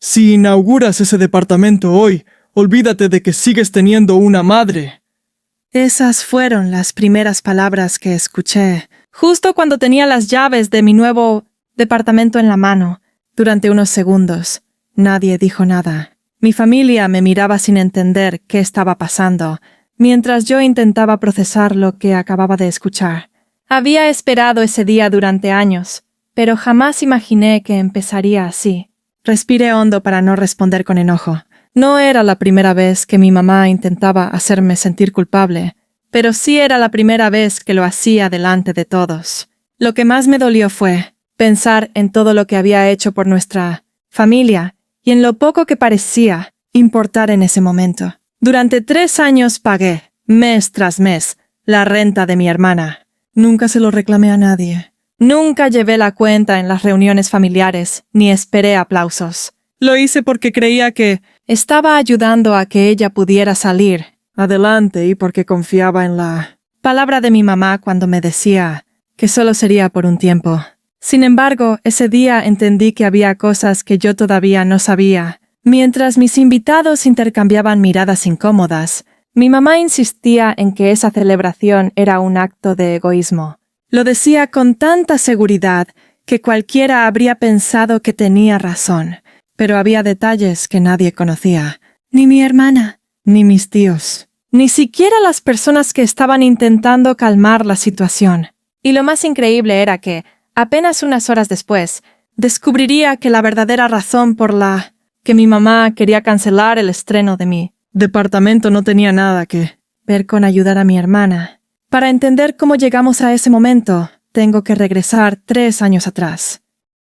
Si inauguras ese departamento hoy, olvídate de que sigues teniendo una madre. Esas fueron las primeras palabras que escuché, justo cuando tenía las llaves de mi nuevo departamento en la mano. Durante unos segundos, nadie dijo nada. Mi familia me miraba sin entender qué estaba pasando, mientras yo intentaba procesar lo que acababa de escuchar. Había esperado ese día durante años, pero jamás imaginé que empezaría así. Respiré hondo para no responder con enojo. No era la primera vez que mi mamá intentaba hacerme sentir culpable, pero sí era la primera vez que lo hacía delante de todos. Lo que más me dolió fue pensar en todo lo que había hecho por nuestra familia y en lo poco que parecía importar en ese momento. Durante 3 años pagué, mes tras mes, la renta de mi hermana. Nunca se lo reclamé a nadie. Nunca llevé la cuenta en las reuniones familiares, ni esperé aplausos. Lo hice porque creía que estaba ayudando a que ella pudiera salir adelante y porque confiaba en la palabra de mi mamá cuando me decía que solo sería por un tiempo. Sin embargo, ese día entendí que había cosas que yo todavía no sabía. Mientras mis invitados intercambiaban miradas incómodas, mi mamá insistía en que esa celebración era un acto de egoísmo. Lo decía con tanta seguridad que cualquiera habría pensado que tenía razón, pero había detalles que nadie conocía. Ni mi hermana, ni mis tíos, ni siquiera las personas que estaban intentando calmar la situación. Y lo más increíble era que, apenas unas horas después, descubriría que la verdadera razón por la que mi mamá quería cancelar el estreno de mi departamento no tenía nada que ver con ayudar a mi hermana. Para entender cómo llegamos a ese momento, tengo que regresar 3 años atrás.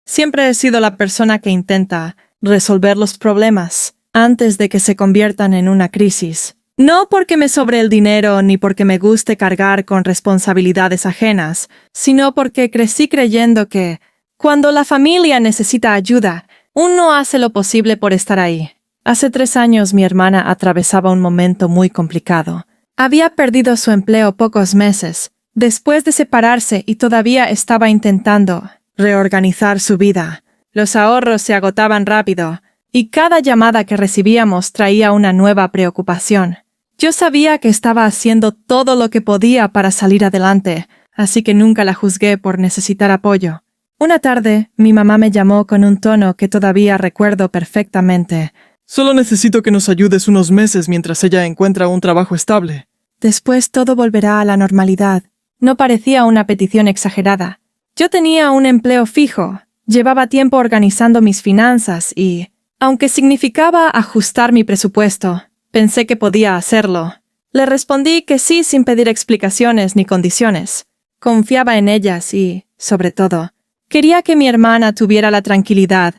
Siempre he sido la persona que intenta resolver los problemas antes de que se conviertan en una crisis. No porque me sobre el dinero ni porque me guste cargar con responsabilidades ajenas, sino porque crecí creyendo que, cuando la familia necesita ayuda, uno hace lo posible por estar ahí. Hace 3 años mi hermana atravesaba un momento muy complicado. Había perdido su empleo pocos meses, después de separarse y todavía estaba intentando reorganizar su vida. Los ahorros se agotaban rápido, y cada llamada que recibíamos traía una nueva preocupación. Yo sabía que estaba haciendo todo lo que podía para salir adelante, así que nunca la juzgué por necesitar apoyo. Una tarde, mi mamá me llamó con un tono que todavía recuerdo perfectamente. Solo necesito que nos ayudes unos meses mientras ella encuentra un trabajo estable. Después todo volverá a la normalidad. No parecía una petición exagerada. Yo tenía un empleo fijo, llevaba tiempo organizando mis finanzas y, aunque significaba ajustar mi presupuesto, pensé que podía hacerlo. Le respondí que sí sin pedir explicaciones ni condiciones. Confiaba en ellas y, sobre todo, quería que mi hermana tuviera la tranquilidad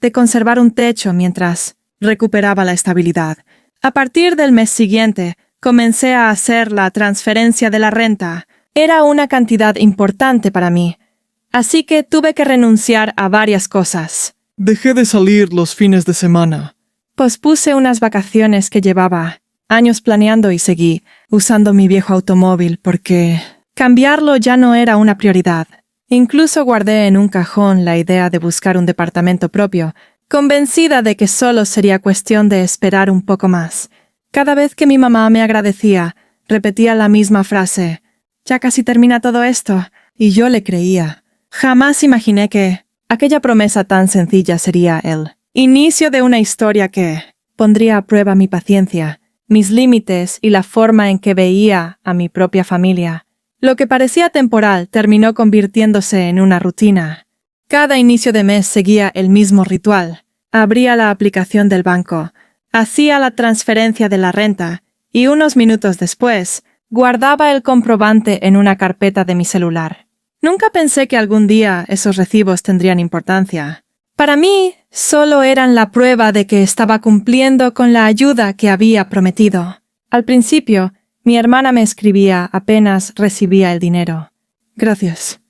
de conservar un techo mientras recuperaba la estabilidad. A partir del mes siguiente, comencé a hacer la transferencia de la renta. Era una cantidad importante para mí, así que tuve que renunciar a varias cosas. Dejé de salir los fines de semana. Pospuse unas vacaciones que llevaba años planeando y seguí usando mi viejo automóvil porque cambiarlo ya no era una prioridad. Incluso guardé en un cajón la idea de buscar un departamento propio, convencida de que solo sería cuestión de esperar un poco más. Cada vez que mi mamá me agradecía, repetía la misma frase: «Ya casi termina todo esto», y yo le creía. Jamás imaginé que aquella promesa tan sencilla sería el inicio de una historia que pondría a prueba mi paciencia, mis límites y la forma en que veía a mi propia familia. Lo que parecía temporal terminó convirtiéndose en una rutina. Cada inicio de mes seguía el mismo ritual. Abría la aplicación del banco, hacía la transferencia de la renta y unos minutos después guardaba el comprobante en una carpeta de mi celular. Nunca pensé que algún día esos recibos tendrían importancia. Para mí, solo eran la prueba de que estaba cumpliendo con la ayuda que había prometido. Al principio, mi hermana me escribía apenas recibía el dinero. «Gracias.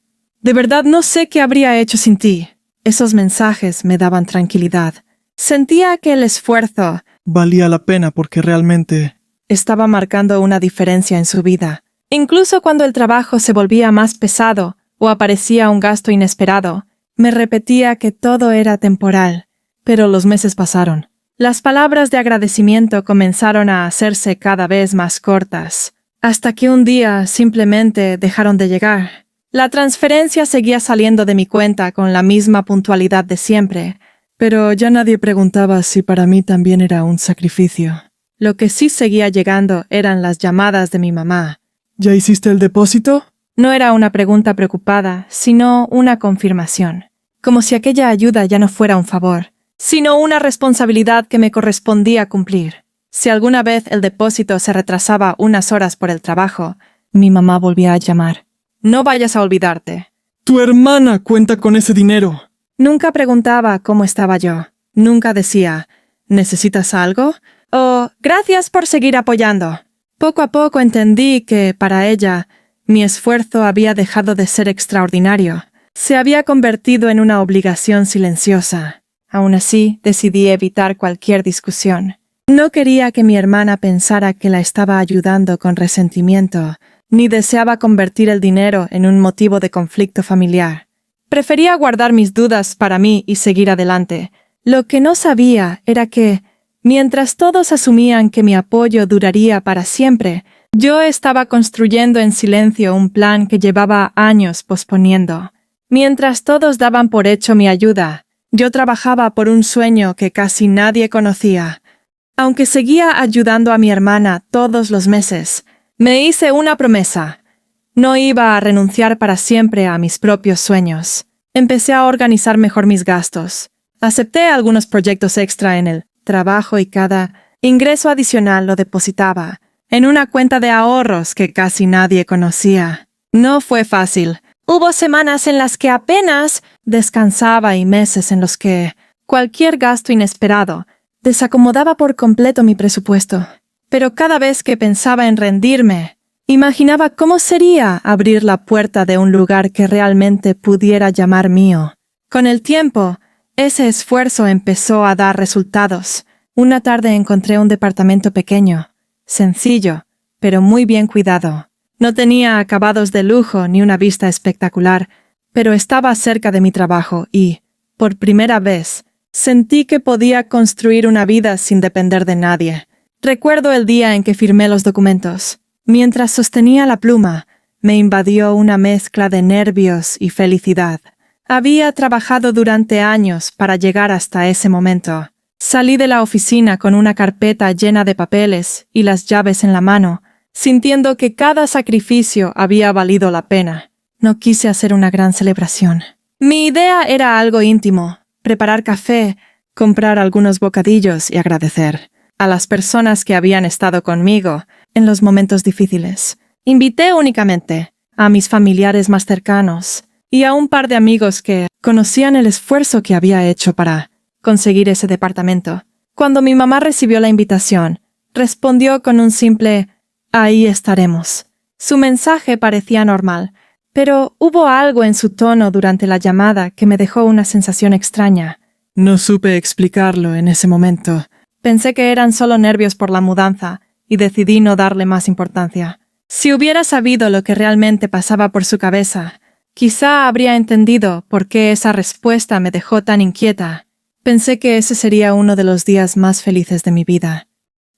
De verdad no sé qué habría hecho sin ti». Esos mensajes me daban tranquilidad. Sentía que el esfuerzo valía la pena porque realmente estaba marcando una diferencia en su vida. Incluso cuando el trabajo se volvía más pesado o aparecía un gasto inesperado, me repetía que todo era temporal, Pero los meses pasaron. Las palabras de agradecimiento comenzaron a hacerse cada vez más cortas, hasta que un día simplemente dejaron de llegar. La transferencia seguía saliendo de mi cuenta con la misma puntualidad de siempre, pero ya nadie preguntaba si para mí también era un sacrificio. Lo que sí seguía llegando eran las llamadas de mi mamá. ¿Ya hiciste el depósito? No era una pregunta preocupada, sino una confirmación. Como si aquella ayuda ya no fuera un favor, sino una responsabilidad que me correspondía cumplir. Si alguna vez el depósito se retrasaba unas horas por el trabajo, mi mamá volvía a llamar. No vayas a olvidarte. Tu hermana cuenta con ese dinero. Nunca preguntaba cómo estaba yo. Nunca decía, ¿necesitas algo? O, gracias por seguir apoyando. Poco a poco entendí que, para ella, mi esfuerzo había dejado de ser extraordinario. Se había convertido en una obligación silenciosa. Aún así, decidí evitar cualquier discusión. No quería que mi hermana pensara que la estaba ayudando con resentimiento, ni deseaba convertir el dinero en un motivo de conflicto familiar. Prefería guardar mis dudas para mí y seguir adelante. Lo que no sabía era que, mientras todos asumían que mi apoyo duraría para siempre, yo estaba construyendo en silencio un plan que llevaba años posponiendo. Mientras todos daban por hecho mi ayuda, yo trabajaba por un sueño que casi nadie conocía. Aunque seguía ayudando a mi hermana todos los meses, me hice una promesa. No iba a renunciar para siempre a mis propios sueños. Empecé a organizar mejor mis gastos. Acepté algunos proyectos extra en el trabajo y cada ingreso adicional lo depositaba en una cuenta de ahorros que casi nadie conocía. No fue fácil. Hubo semanas en las que apenas descansaba y meses en los que cualquier gasto inesperado desacomodaba por completo mi presupuesto. Pero cada vez que pensaba en rendirme, imaginaba cómo sería abrir la puerta de un lugar que realmente pudiera llamar mío. Con el tiempo, ese esfuerzo empezó a dar resultados. Una tarde encontré un departamento pequeño, sencillo, pero muy bien cuidado. No tenía acabados de lujo ni una vista espectacular, pero estaba cerca de mi trabajo y, por primera vez, sentí que podía construir una vida sin depender de nadie. Recuerdo el día en que firmé los documentos. Mientras sostenía la pluma, me invadió una mezcla de nervios y felicidad. Había trabajado durante años para llegar hasta ese momento. Salí de la oficina con una carpeta llena de papeles y las llaves en la mano, sintiendo que cada sacrificio había valido la pena. No quise hacer una gran celebración. Mi idea era algo íntimo: preparar café, comprar algunos bocadillos y agradecer a las personas que habían estado conmigo en los momentos difíciles. Invité únicamente a mis familiares más cercanos y a un par de amigos que conocían el esfuerzo que había hecho para conseguir ese departamento. Cuando mi mamá recibió la invitación, respondió con un simple «Ahí estaremos». Su mensaje parecía normal, pero hubo algo en su tono durante la llamada que me dejó una sensación extraña. No supe explicarlo en ese momento. Pensé que eran solo nervios por la mudanza y decidí no darle más importancia. Si hubiera sabido lo que realmente pasaba por su cabeza, quizá habría entendido por qué esa respuesta me dejó tan inquieta. Pensé que ese sería uno de los días más felices de mi vida.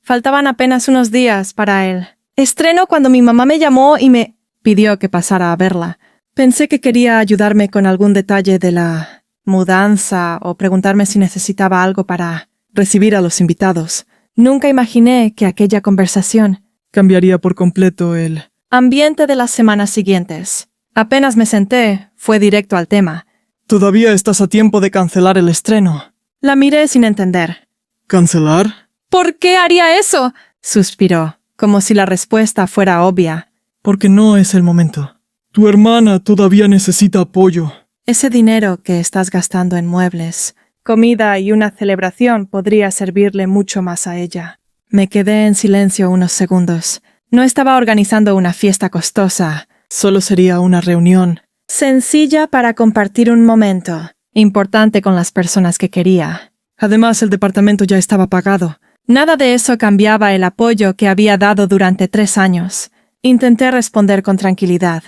Faltaban apenas unos días para el estreno cuando mi mamá me llamó y me pidió que pasara a verla. Pensé que quería ayudarme con algún detalle de la mudanza o preguntarme si necesitaba algo para recibir a los invitados. Nunca imaginé que aquella conversación cambiaría por completo el ambiente de las semanas siguientes. Apenas me senté, fue directo al tema. «Todavía estás a tiempo de cancelar el estreno». La miré sin entender. ¿Cancelar? ¿Por qué haría eso?, suspiró, como si la respuesta fuera obvia. Porque no es el momento. Tu hermana todavía necesita apoyo. Ese dinero que estás gastando en muebles, comida y una celebración podría servirle mucho más a ella. Me quedé en silencio unos segundos. No estaba organizando una fiesta costosa. Solo sería una reunión sencilla para compartir un momento importante con las personas que quería. Además, el departamento ya estaba pagado. Nada de eso cambiaba el apoyo que había dado durante 3 años. Intenté responder con tranquilidad.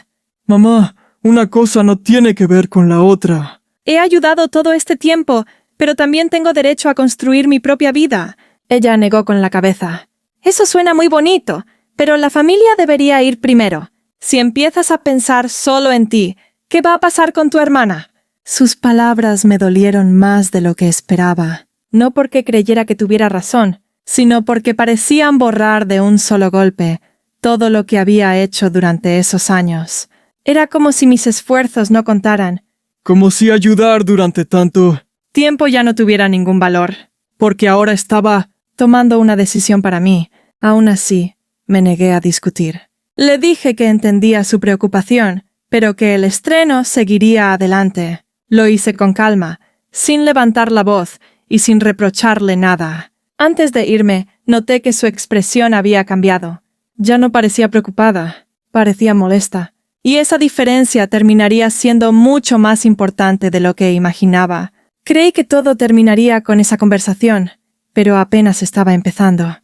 Mamá, una cosa no tiene que ver con la otra. He ayudado todo este tiempo. pero también tengo derecho a construir mi propia vida. Ella negó con la cabeza. Eso suena muy bonito, pero la familia debería ir primero. Si empiezas a pensar solo en ti, ¿qué va a pasar con tu hermana? Sus palabras me dolieron más de lo que esperaba. No porque creyera que tuviera razón, sino porque parecían borrar de un solo golpe todo lo que había hecho durante esos años. Era como si mis esfuerzos no contaran. Como si ayudar durante tanto Tiempo ya no tuviera ningún valor, porque ahora estaba... tomando una decisión para mí. Aún así, me negué a discutir. Le dije que entendía su preocupación, pero que el estreno seguiría adelante. Lo hice con calma, sin levantar la voz y sin reprocharle nada. Antes de irme, noté que su expresión había cambiado. Ya no parecía preocupada, parecía molesta. Y esa diferencia terminaría siendo mucho más importante de lo que imaginaba. Creí que todo terminaría con esa conversación, pero apenas estaba empezando.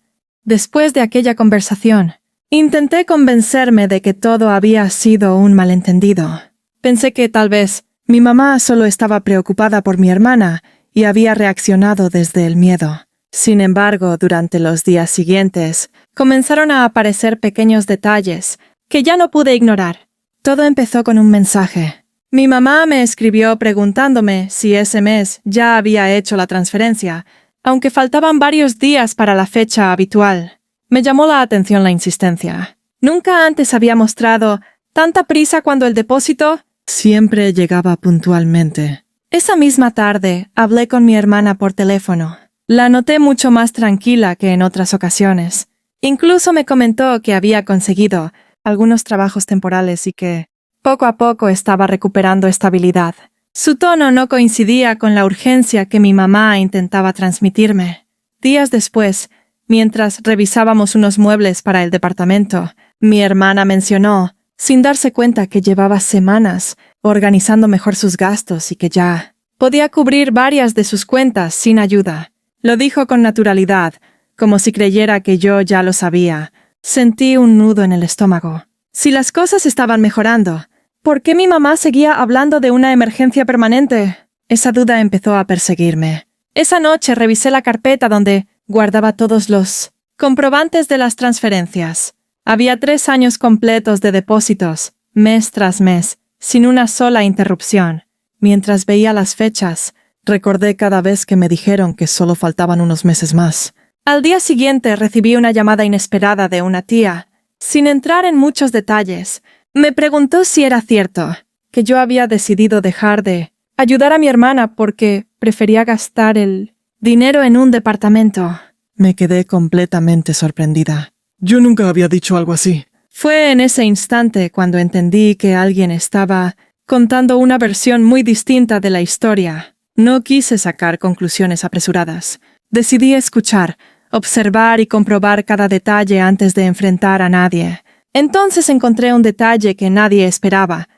Después de aquella conversación, intenté convencerme de que todo había sido un malentendido. Pensé que tal vez mi mamá solo estaba preocupada por mi hermana y había reaccionado desde el miedo. Sin embargo, durante los días siguientes, comenzaron a aparecer pequeños detalles que ya no pude ignorar. Todo empezó con un mensaje. Mi mamá me escribió preguntándome si ese mes ya había hecho la transferencia, aunque faltaban varios días para la fecha habitual. Me llamó la atención la insistencia. Nunca antes había mostrado tanta prisa cuando el depósito siempre llegaba puntualmente. Esa misma tarde hablé con mi hermana por teléfono. La noté mucho más tranquila que en otras ocasiones. Incluso me comentó que había conseguido algunos trabajos temporales y que poco a poco estaba recuperando estabilidad. Su tono no coincidía con la urgencia que mi mamá intentaba transmitirme. Días después, mientras revisábamos unos muebles para el departamento, mi hermana mencionó, sin darse cuenta, que llevaba semanas organizando mejor sus gastos y que ya podía cubrir varias de sus cuentas sin ayuda. Lo dijo con naturalidad, como si creyera que yo ya lo sabía. Sentí un nudo en el estómago. Si las cosas estaban mejorando, ¿por qué mi mamá seguía hablando de una emergencia permanente? Esa duda empezó a perseguirme. Esa noche revisé la carpeta donde guardaba todos los comprobantes de las transferencias. Había 3 años completos de depósitos, mes tras mes, sin una sola interrupción. Mientras veía las fechas, recordé cada vez que me dijeron que solo faltaban unos meses más. Al día siguiente recibí una llamada inesperada de una tía. Sin entrar en muchos detalles, me preguntó si era cierto que yo había decidido dejar de ayudar a mi hermana porque prefería gastar el dinero en un departamento. Me quedé completamente sorprendida. Yo nunca había dicho algo así. Fue en ese instante cuando entendí que alguien estaba contando una versión muy distinta de la historia. No quise sacar conclusiones apresuradas. Decidí escuchar, observar y comprobar cada detalle antes de enfrentar a nadie. Entonces encontré un detalle que nadie esperaba.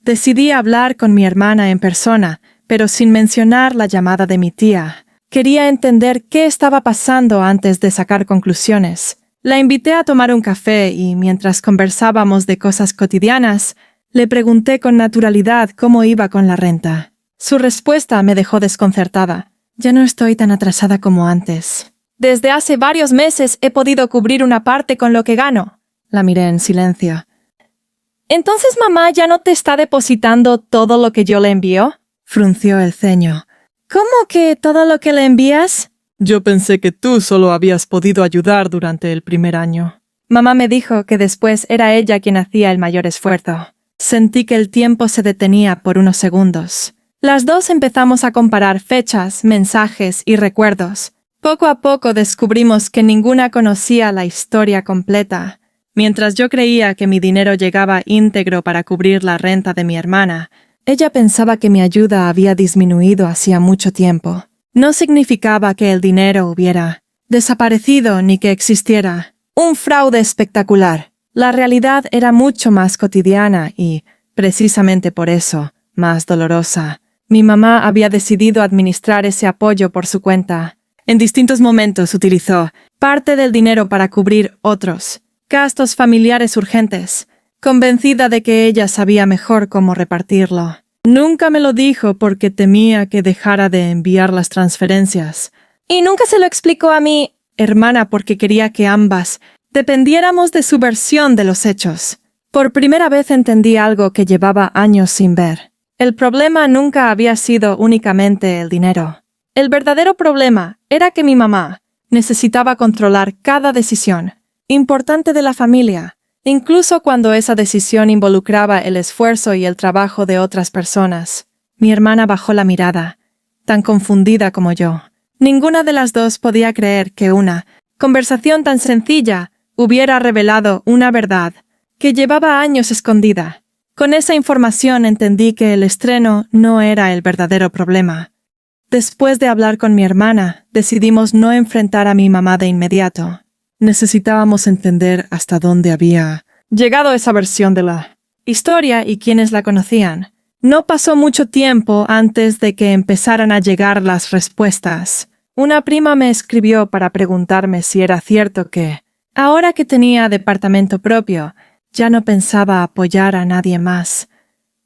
Decidí hablar con mi hermana en persona, pero sin mencionar la llamada de mi tía. Quería entender qué estaba pasando antes de sacar conclusiones. La invité a tomar un café y, mientras conversábamos de cosas cotidianas, le pregunté con naturalidad cómo iba con la renta. Su respuesta me dejó desconcertada. Ya no estoy tan atrasada como antes. Desde hace varios meses he podido cubrir una parte con lo que gano. La miré en silencio. ¿Entonces mamá ya no te está depositando todo lo que yo le envío? Frunció el ceño. ¿Cómo que todo lo que le envías? Yo pensé que tú solo habías podido ayudar durante el primer año. Mamá me dijo que después era ella quien hacía el mayor esfuerzo. Sentí que el tiempo se detenía por unos segundos. Las dos empezamos a comparar fechas, mensajes y recuerdos. Poco a poco descubrimos que ninguna conocía la historia completa. Mientras yo creía que mi dinero llegaba íntegro para cubrir la renta de mi hermana, ella pensaba que mi ayuda había disminuido hacía mucho tiempo. No significaba que el dinero hubiera desaparecido ni que existiera un fraude espectacular. La realidad era mucho más cotidiana y, precisamente por eso, más dolorosa. Mi mamá había decidido administrar ese apoyo por su cuenta. En distintos momentos utilizó parte del dinero para cubrir otros gastos familiares urgentes, convencida de que ella sabía mejor cómo repartirlo. Nunca me lo dijo porque temía que dejara de enviar las transferencias. Y nunca se lo explicó a mi hermana porque quería que ambas dependiéramos de su versión de los hechos. Por primera vez entendí algo que llevaba años sin ver. El problema nunca había sido únicamente el dinero. El verdadero problema era que mi mamá necesitaba controlar cada decisión importante de la familia, incluso cuando esa decisión involucraba el esfuerzo y el trabajo de otras personas. Mi hermana bajó la mirada, tan confundida como yo. Ninguna de las dos podía creer que una conversación tan sencilla hubiera revelado una verdad que llevaba años escondida. Con esa información entendí que el estreno no era el verdadero problema. Después de hablar con mi hermana, decidimos no enfrentar a mi mamá de inmediato. Necesitábamos entender hasta dónde había llegado esa versión de la historia y quiénes la conocían. No pasó mucho tiempo antes de que empezaran a llegar las respuestas. Una prima me escribió para preguntarme si era cierto que, ahora que tenía departamento propio, ya no pensaba apoyar a nadie más.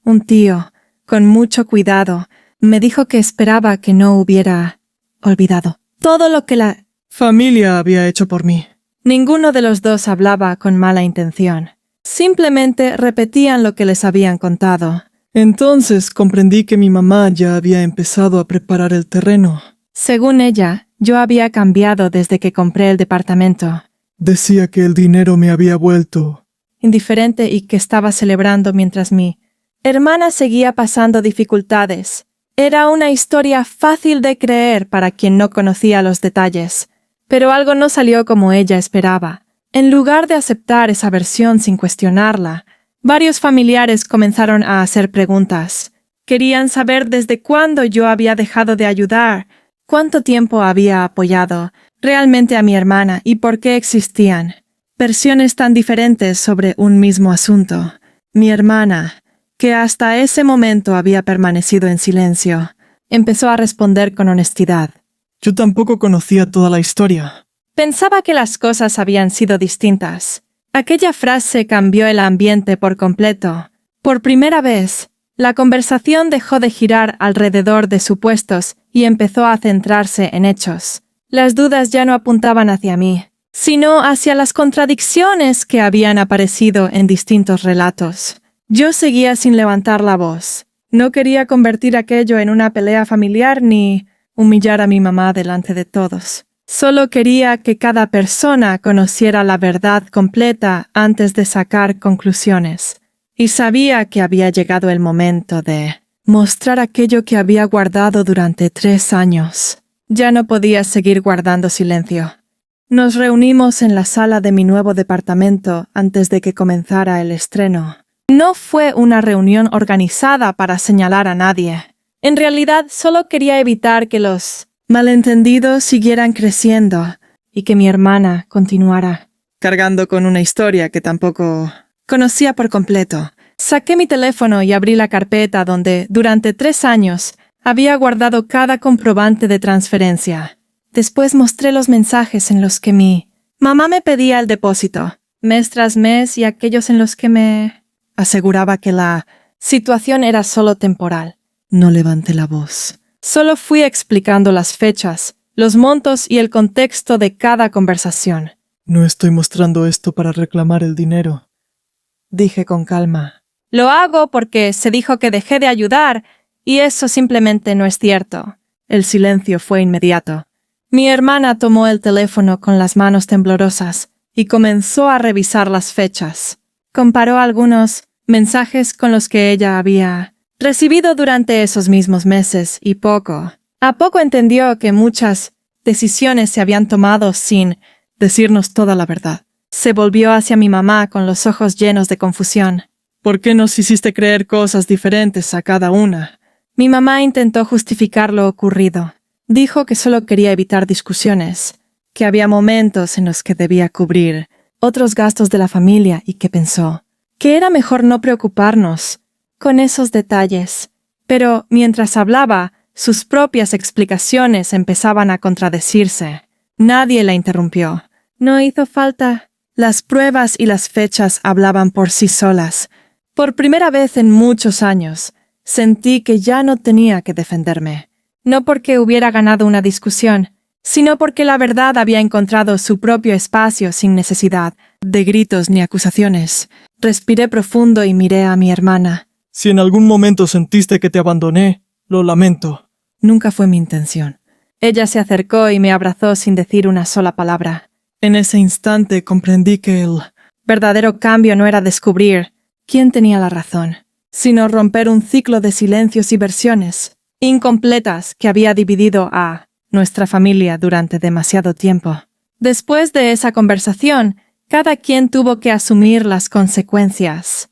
Un tío, con mucho cuidado, me dijo que esperaba que no hubiera olvidado todo lo que la familia había hecho por mí. Ninguno de los dos hablaba con mala intención. Simplemente repetían lo que les habían contado. Entonces comprendí que mi mamá ya había empezado a preparar el terreno. Según ella, yo había cambiado desde que compré el departamento. Decía que el dinero me había vuelto indiferente y que estaba celebrando mientras mi hermana seguía pasando dificultades. Era una historia fácil de creer para quien no conocía los detalles. Pero algo no salió como ella esperaba. En lugar de aceptar esa versión sin cuestionarla, varios familiares comenzaron a hacer preguntas. Querían saber desde cuándo yo había dejado de ayudar, cuánto tiempo había apoyado realmente a mi hermana y por qué existían versiones tan diferentes sobre un mismo asunto. Mi hermana, que hasta ese momento había permanecido en silencio, empezó a responder con honestidad. Yo tampoco conocía toda la historia. Pensaba que las cosas habían sido distintas. Aquella frase cambió el ambiente por completo. Por primera vez, la conversación dejó de girar alrededor de supuestos y empezó a centrarse en hechos. Las dudas ya no apuntaban hacia mí, sino hacia las contradicciones que habían aparecido en distintos relatos. Yo seguía sin levantar la voz. No quería convertir aquello en una pelea familiar ni humillar a mi mamá delante de todos. Solo quería que cada persona conociera la verdad completa antes de sacar conclusiones. Y sabía que había llegado el momento de mostrar aquello que había guardado durante 3 años. Ya no podía seguir guardando silencio. Nos reunimos en la sala de mi nuevo departamento antes de que comenzara el estreno. No fue una reunión organizada para señalar a nadie. En realidad, solo quería evitar que los malentendidos siguieran creciendo y que mi hermana continuara cargando con una historia que tampoco conocía por completo. Saqué mi teléfono y abrí la carpeta donde, durante 3 años, había guardado cada comprobante de transferencia. Después mostré los mensajes en los que mi mamá me pedía el depósito, mes tras mes, y aquellos en los que me aseguraba que la situación era solo temporal. No levanté la voz. Solo fui explicando las fechas, los montos y el contexto de cada conversación. No estoy mostrando esto para reclamar el dinero, dije con calma. Lo hago porque se dijo que dejé de ayudar, y eso simplemente no es cierto. El silencio fue inmediato. Mi hermana tomó el teléfono con las manos temblorosas y comenzó a revisar las fechas. Comparó algunos mensajes con los que ella había recibido durante esos mismos meses y poco a poco entendió que muchas decisiones se habían tomado sin decirnos toda la verdad. Se volvió hacia mi mamá con los ojos llenos de confusión. ¿Por qué nos hiciste creer cosas diferentes a cada una? Mi mamá intentó justificar lo ocurrido. Dijo que solo quería evitar discusiones, que había momentos en los que debía cubrir otros gastos de la familia y que pensó que era mejor no preocuparnos con esos detalles. Pero mientras hablaba, sus propias explicaciones empezaban a contradecirse. Nadie la interrumpió. No hizo falta. Las pruebas y las fechas hablaban por sí solas. Por primera vez en muchos años, Sentí que ya no tenía que defenderme. No porque hubiera ganado una discusión, sino porque la verdad había encontrado su propio espacio sin necesidad de gritos ni acusaciones. Respiré profundo y miré a mi hermana. Si en algún momento sentiste que te abandoné, lo lamento. Nunca fue mi intención. Ella se acercó y me abrazó sin decir una sola palabra. En ese instante comprendí que el verdadero cambio no era descubrir quién tenía la razón, sino romper un ciclo de silencios y versiones incompletas que había dividido a nuestra familia durante demasiado tiempo. Después de esa conversación, cada quien tuvo que asumir las consecuencias.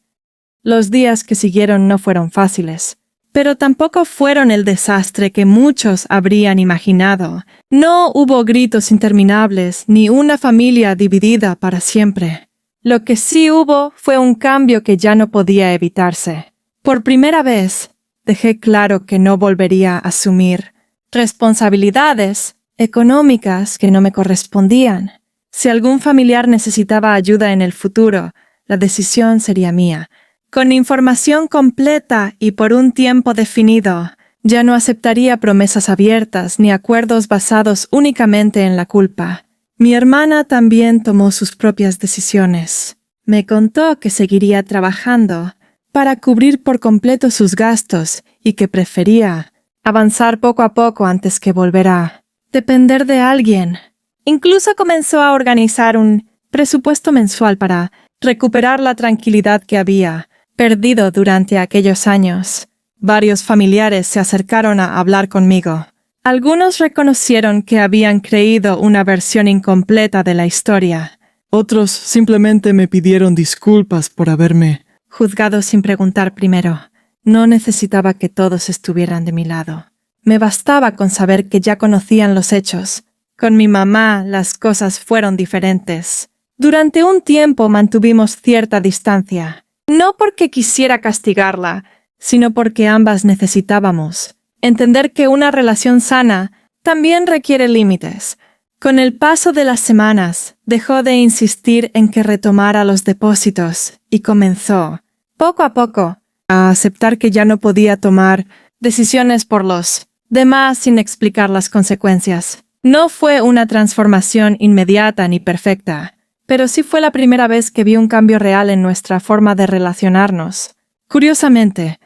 Los días que siguieron no fueron fáciles, pero tampoco fueron el desastre que muchos habrían imaginado. No hubo gritos interminables ni una familia dividida para siempre. Lo que sí hubo fue un cambio que ya no podía evitarse. Por primera vez, dejé claro que no volvería a asumir responsabilidades económicas que no me correspondían. Si algún familiar necesitaba ayuda en el futuro, la decisión sería mía. Con información completa y por un tiempo definido, ya no aceptaría promesas abiertas ni acuerdos basados únicamente en la culpa. Mi hermana también tomó sus propias decisiones. Me contó que seguiría trabajando para cubrir por completo sus gastos y que prefería avanzar poco a poco antes que volver a depender de alguien. Incluso comenzó a organizar un presupuesto mensual para recuperar la tranquilidad que había perdido durante aquellos años. Varios familiares se acercaron a hablar conmigo. Algunos reconocieron que habían creído una versión incompleta de la historia. Otros simplemente me pidieron disculpas por haberme juzgado sin preguntar primero. No necesitaba que todos estuvieran de mi lado. Me bastaba con saber que ya conocían los hechos. Con mi mamá las cosas fueron diferentes. Durante un tiempo mantuvimos cierta distancia. No porque quisiera castigarla, sino porque ambas necesitábamos entender que una relación sana también requiere límites. Con el paso de las semanas, dejó de insistir en que retomara los depósitos y comenzó, poco a poco, a aceptar que ya no podía tomar decisiones por los demás sin explicar las consecuencias. No fue una transformación inmediata ni perfecta, pero sí fue la primera vez que vi un cambio real en nuestra forma de relacionarnos. Curiosamente,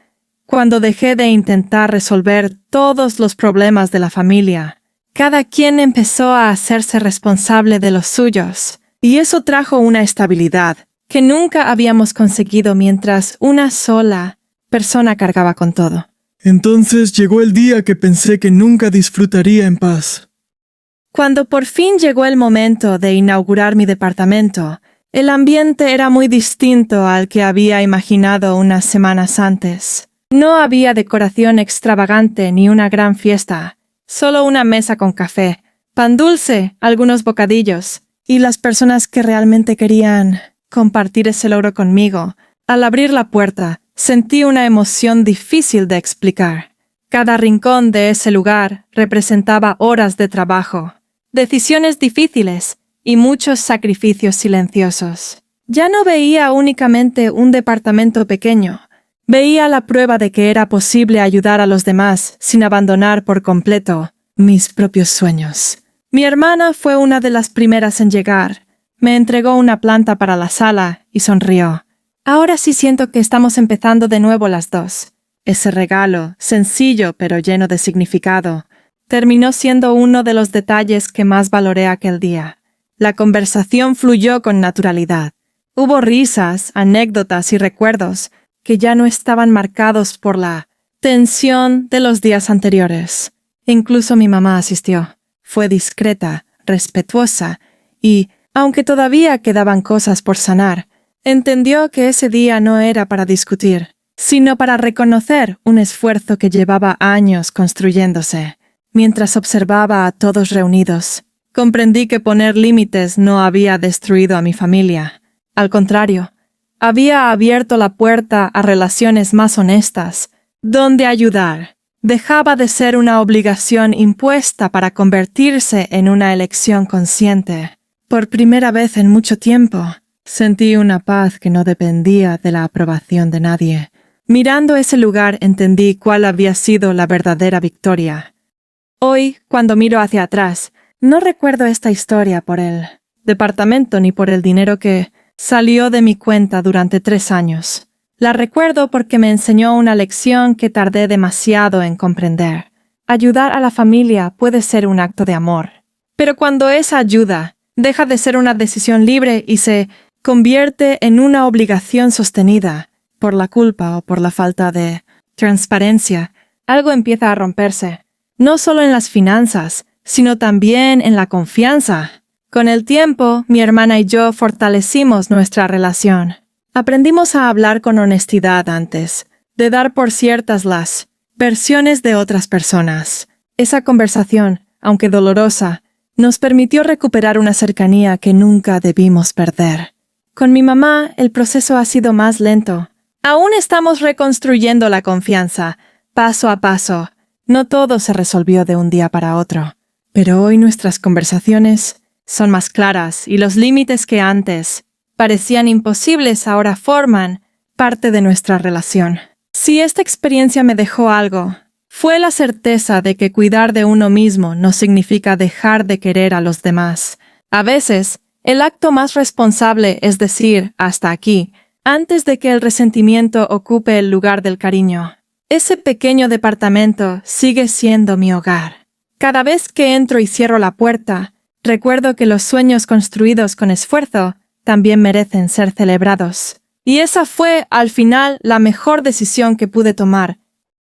cuando dejé de intentar resolver todos los problemas de la familia, cada quien empezó a hacerse responsable de los suyos, y eso trajo una estabilidad que nunca habíamos conseguido mientras una sola persona cargaba con todo. Entonces llegó el día que pensé que nunca disfrutaría en paz. Cuando por fin llegó el momento de inaugurar mi departamento, el ambiente era muy distinto al que había imaginado unas semanas antes. No había decoración extravagante ni una gran fiesta, solo una mesa con café, pan dulce, algunos bocadillos, y las personas que realmente querían compartir ese logro conmigo. Al abrir la puerta, sentí una emoción difícil de explicar. Cada rincón de ese lugar representaba horas de trabajo, decisiones difíciles y muchos sacrificios silenciosos. Ya no veía únicamente un departamento pequeño, veía la prueba de que era posible ayudar a los demás sin abandonar por completo mis propios sueños. Mi hermana fue una de las primeras en llegar. Me entregó una planta para la sala y sonrió. Ahora sí siento que estamos empezando de nuevo las dos. Ese regalo, sencillo pero lleno de significado, terminó siendo uno de los detalles que más valoré aquel día. La conversación fluyó con naturalidad. Hubo risas, anécdotas y recuerdos que ya no estaban marcados por la tensión de los días anteriores. Incluso mi mamá asistió. Fue discreta, respetuosa y, aunque todavía quedaban cosas por sanar, entendió que ese día no era para discutir, sino para reconocer un esfuerzo que llevaba años construyéndose. Mientras observaba a todos reunidos, comprendí que poner límites no había destruido a mi familia. Al contrario, había abierto la puerta a relaciones más honestas, donde ayudar dejaba de ser una obligación impuesta para convertirse en una elección consciente. Por primera vez en mucho tiempo, sentí una paz que no dependía de la aprobación de nadie. Mirando ese lugar entendí cuál había sido la verdadera victoria. Hoy, cuando miro hacia atrás, no recuerdo esta historia por el departamento ni por el dinero que salió de mi cuenta durante 3 años. La recuerdo porque me enseñó una lección que tardé demasiado en comprender. Ayudar a la familia puede ser un acto de amor. Pero cuando esa ayuda deja de ser una decisión libre y se convierte en una obligación sostenida por la culpa o por la falta de transparencia, algo empieza a romperse. No solo en las finanzas, sino también en la confianza. Con el tiempo, mi hermana y yo fortalecimos nuestra relación. Aprendimos a hablar con honestidad antes de dar por ciertas las versiones de otras personas. Esa conversación, aunque dolorosa, nos permitió recuperar una cercanía que nunca debimos perder. Con mi mamá, el proceso ha sido más lento. Aún estamos reconstruyendo la confianza, paso a paso. No todo se resolvió de un día para otro. Pero hoy nuestras conversaciones son más claras y los límites que antes parecían imposibles ahora forman parte de nuestra relación. Si esta experiencia me dejó algo, fue la certeza de que cuidar de uno mismo no significa dejar de querer a los demás. A veces, el acto más responsable es decir hasta aquí, antes de que el resentimiento ocupe el lugar del cariño. Ese pequeño departamento sigue siendo mi hogar. Cada vez que entro y cierro la puerta, recuerdo que los sueños construidos con esfuerzo también merecen ser celebrados. Y esa fue, al final, la mejor decisión que pude tomar